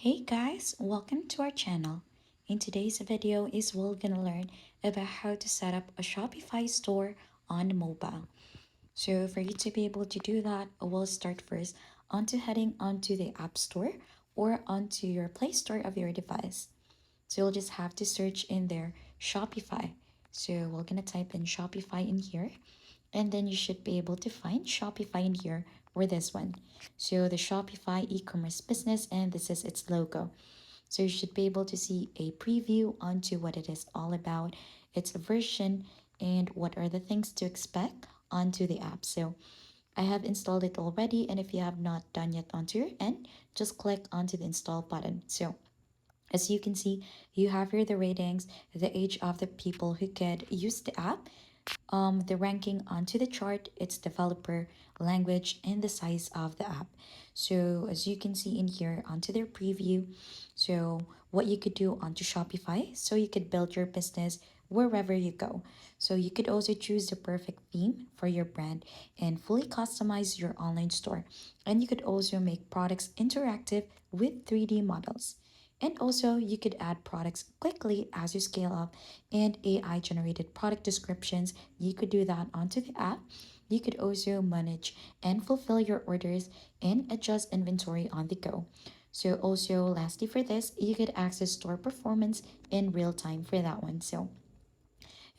Hey guys, welcome to our channel. In today's video is we're gonna learn about how to set up a Shopify store on mobile. So for you to be able to do that, we'll start first onto heading onto the App Store or onto your Play Store of your device. So you'll just have to search in there Shopify. So we're gonna type in Shopify in here, and then you should be able to find Shopify in here or this one. So the Shopify e-commerce business, and this is its logo. So you should be able to see a preview onto what it is all about, its version, and what are the things to expect onto the app. So I have installed it already, and if you have not done yet onto your end, just click onto the install button. So as you can see, you have here the ratings, the age of the people who could use the app, the ranking onto the chart, its developer, language, and the size of the app. So as you can see in here onto their preview, so what you could do onto Shopify, so you could build your business wherever you go. So you could also choose the perfect theme for your brand and fully customize your online store. And you could also make products interactive with 3D models. And also, you could add products quickly as you scale up and AI generated product descriptions. You could do that onto the app. You could also manage and fulfill your orders and adjust inventory on the go. So, also, lastly, for this, you could access store performance in real time for that one. So,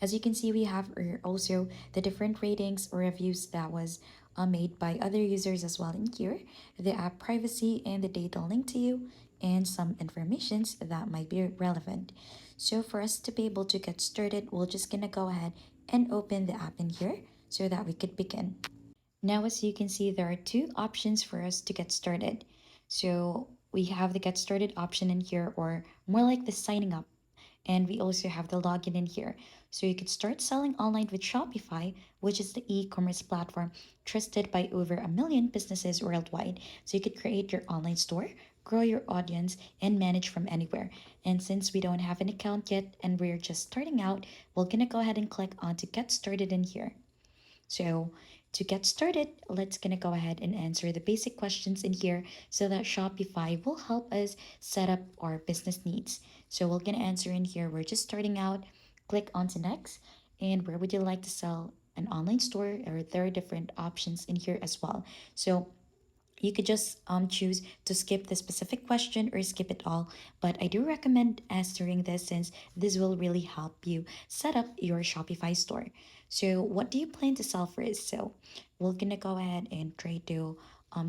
as you can see, we have also the different ratings or reviews that was made by other users as well in here, the app privacy and the data linked to you, and some informations that might be relevant. So for us to be able to get started, we're just gonna go ahead and open the app in here so that we could begin. Now, as you can see, there are two options for us to get started. So we have the get started option in here, or more like the signing up, and we also have the login in here. So you could start selling online with Shopify, which is the e-commerce platform trusted by over 1 million businesses worldwide. So you could create your online store, grow your audience, and manage from anywhere. And since we don't have an account yet and we're just starting out, we're gonna go ahead and click on to get started in here. So to get started, let's gonna go ahead and answer the basic questions in here so that Shopify will help us set up our business needs. So we're gonna answer in here. We're just starting out. Click on to next. And where would you like to sell an online store? Or there are different options in here as well. So you could just choose to skip the specific question or skip it all, but I do recommend answering this since this will really help you set up your Shopify store. So what do you plan to sell first? So we're gonna go ahead and try to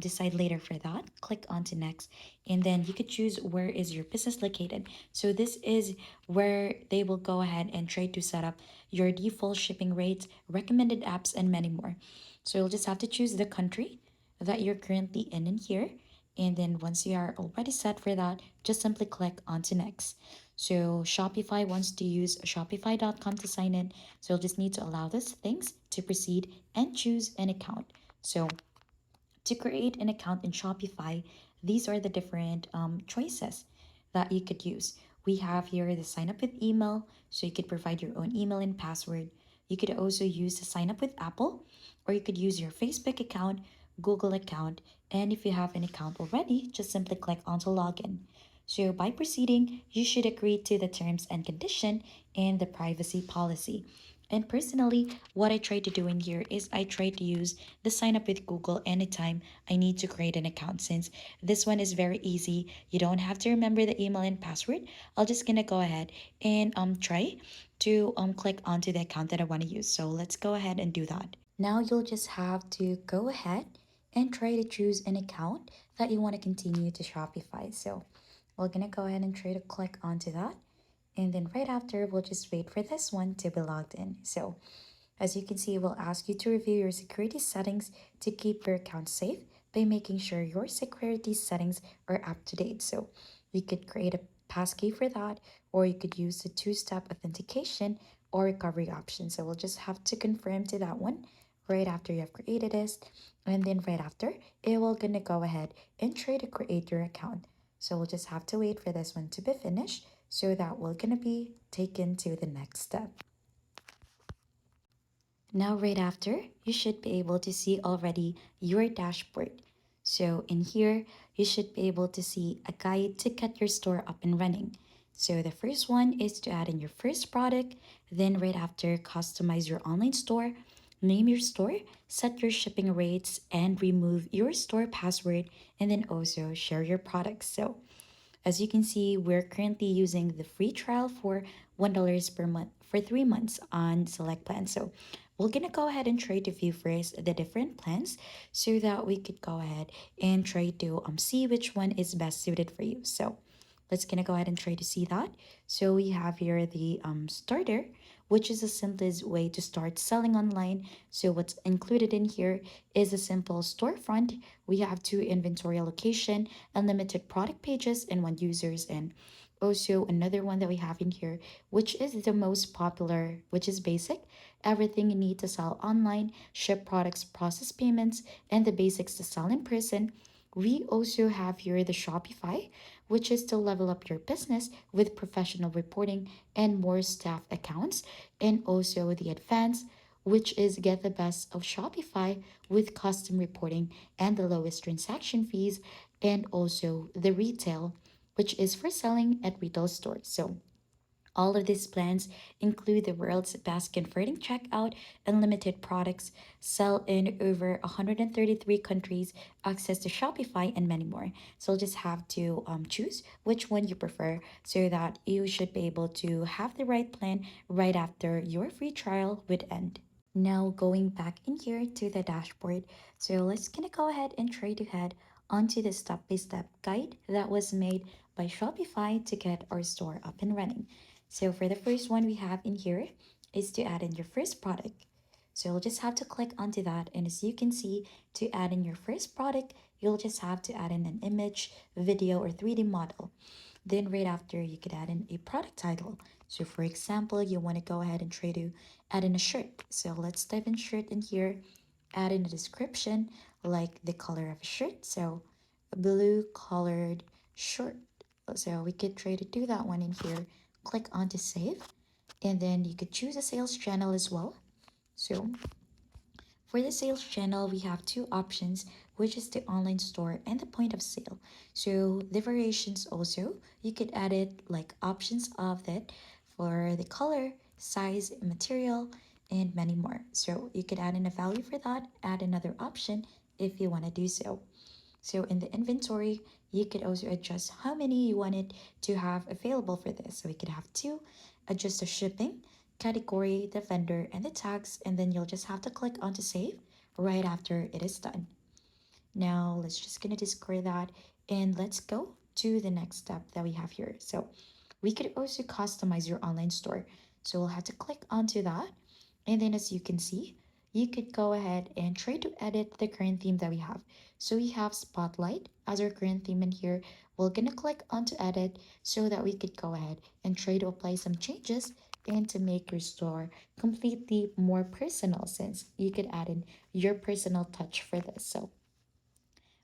decide later for that. Click on to next, and then you could choose where is your business located. So this is where they will go ahead and try to set up your default shipping rates, recommended apps, and many more. So you'll just have to choose the country that you're currently in here. And then once you are already set for that, just simply click on to next. So Shopify wants to use shopify.com to sign in. So you'll just need to allow these things to proceed and choose an account. So to create an account in Shopify, these are the different choices that you could use. We have here the sign up with email, so you could provide your own email and password. You could also use the sign up with Apple, or you could use your Facebook account, Google account, and if you have an account already, just simply click on to login. So by proceeding, you should agree to the terms and condition and the privacy policy. And personally, what I try to do in here is I try to use the sign up with Google anytime I need to create an account, since this one is very easy. You don't have to remember the email and password. I'll just gonna go ahead and try to click onto the account that I want to use. So let's go ahead and do that. Now you'll just have to go ahead and try to choose an account that you want to continue to Shopify. So we're gonna go ahead and try to click onto that. And then right after, we'll just wait for this one to be logged in. So as you can see, it will ask you to review your security settings to keep your account safe by making sure your security settings are up to date. So you could create a passkey for that, or you could use the two-step authentication or recovery option. So we'll just have to confirm to that one right after you have created it. And then right after, it will gonna go ahead and try to create your account. So we'll just have to wait for this one to be finished so that we're gonna be taken to the next step. Now, right after, you should be able to see already your dashboard. So in here, you should be able to see a guide to get your store up and running. So the first one is to add in your first product, then right after, customize your online store, name your store, set your shipping rates, and remove your store password, and then also share your products. So as you can see, we're currently using the free trial for $1 per month for 3 months on select plans. So we're gonna go ahead and try to view first the different plans so that we could go ahead and try to see which one is best suited for you. So let's gonna go ahead and try to see that. So we have here the starter, which is the simplest way to start selling online. So what's included in here is a simple storefront. We have two inventory allocation, unlimited product pages, and one users, and also another one that we have in here, which is the most popular, which is basic. Everything you need to sell online, ship products, process payments, and the basics to sell in person. We also have here the Shopify, which is to level up your business with professional reporting and more staff accounts, and also the advanced, which is get the best of Shopify with custom reporting and the lowest transaction fees, and also the retail, which is for selling at retail stores. So all of these plans include the world's best converting checkout, unlimited products, sell in over 133 countries, access to Shopify, and many more. So you'll just have to choose which one you prefer so that you should be able to have the right plan right after your free trial would end. Now going back in here to the dashboard, so let's gonna go ahead and try to head onto the step-by-step guide that was made by Shopify to get our store up and running. So for the first one we have in here is to add in your first product. So you'll just have to click onto that, and as you can see, to add in your first product, you'll just have to add in an image, video, or 3D model. Then right after, you could add in a product title. So for example, you want to go ahead and try to add in a shirt. So let's type in shirt in here, add in a description like the color of a shirt. So a blue colored shirt. So we could try to do that one in here. Click on to save. And then you could choose a sales channel as well. So for the sales channel, we have two options, which is the online store and the point of sale. So the variations also, you could add it like options of that for the color, size, material, and many more. So you could add in a value for that, add another option if you want to do so. So in the inventory, you could also adjust how many you wanted to have available for this. So we could have two, adjust the shipping, category, the vendor, and the tags, and then you'll just have to click on to save right after it is done. Now let's just gonna discard that, and let's go to the next step that we have here. So we could also customize your online store. So we'll have to click onto that, and then as you can see, you could go ahead and try to edit the current theme that we have. So we have Spotlight as our current theme in here. We're gonna click onto edit so that we could go ahead and try to apply some changes and to make your store completely more personal, since you could add in your personal touch for this. So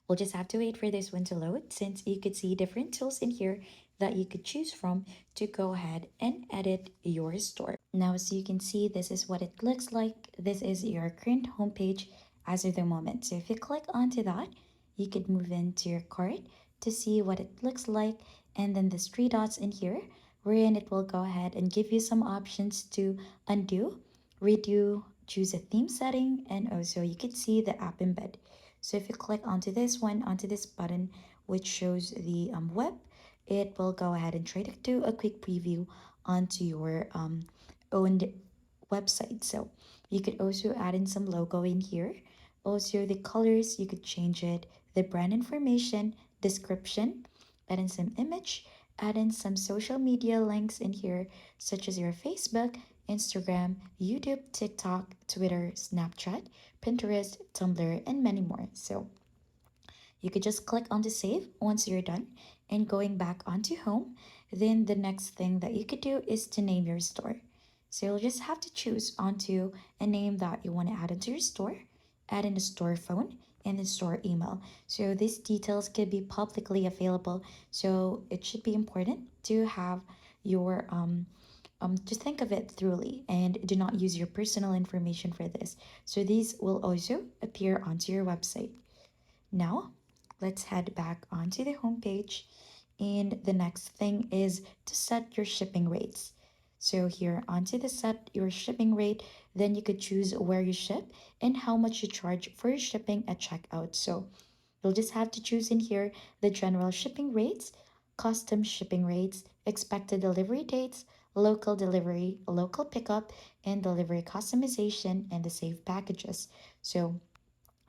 we'll just have to wait for this one to load, since you could see different tools in here that you could choose from to go ahead and edit your store. Now, as you can see, this is what it looks like. This is your current homepage as of the moment. So if you click onto that, you could move into your cart to see what it looks like. And then there's three dots in here, wherein it will go ahead and give you some options to undo, redo, choose a theme setting, and also you could see the app embed. So if you click onto this one, onto this button, which shows the web, it will go ahead and try to do a quick preview onto your owned website. So you could also add in some logo in here. Also the colors, you could change it, the brand information, description, add in some image, add in some social media links in here, such as your Facebook, Instagram, YouTube, TikTok, Twitter, Snapchat, Pinterest, Tumblr, and many more. So you could just click on to save once you're done, and going back onto home, then the next thing that you could do is to name your store. So you'll just have to choose onto a name that you want to add into your store, add in a store phone and the store email. So these details could be publicly available. So it should be important to have your to think of it thoroughly and do not use your personal information for this. So these will also appear onto your website. Now, Let's head back onto the homepage. And the next thing is to set your shipping rates. So here onto the set your shipping rate, then you could choose where you ship and how much you charge for your shipping at checkout. So you'll just have to choose in here the general shipping rates, custom shipping rates, expected delivery dates, local delivery, local pickup, and delivery customization, and the save packages. So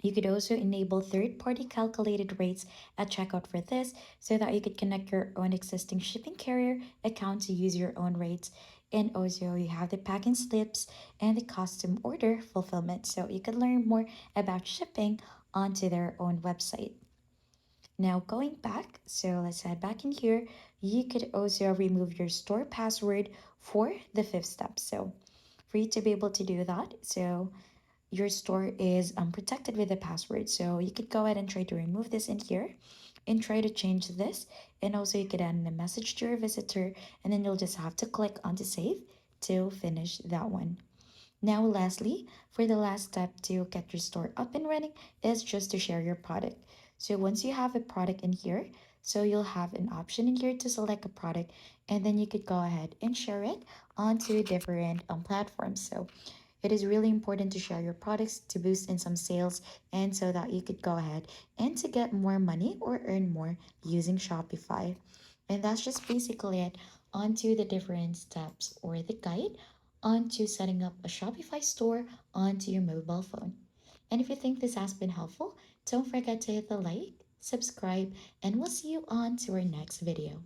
you could also enable third-party calculated rates at checkout for this so that you could connect your own existing shipping carrier account to use your own rates. And also you have the packing slips and the custom order fulfillment. So you could learn more about shipping onto their own website. Now going back, so let's head back in here. You could also remove your store password for the fifth step. So for you to be able to do that, so your store is protected with a password. So you could go ahead and try to remove this in here and try to change this. And also you could add a message to your visitor and then you'll just have to click on to save to finish that one. Now, lastly, for the last step to get your store up and running is just to share your product. So once you have a product in here, so you'll have an option in here to select a product and then you could go ahead and share it onto different platforms. So it is really important to share your products to boost in some sales and so that you could go ahead and to get more money or earn more using Shopify. And that's just basically it onto the different steps or the guide onto setting up a Shopify store onto your mobile phone. And if you think this has been helpful, don't forget to hit the like, subscribe, and we'll see you on to our next video.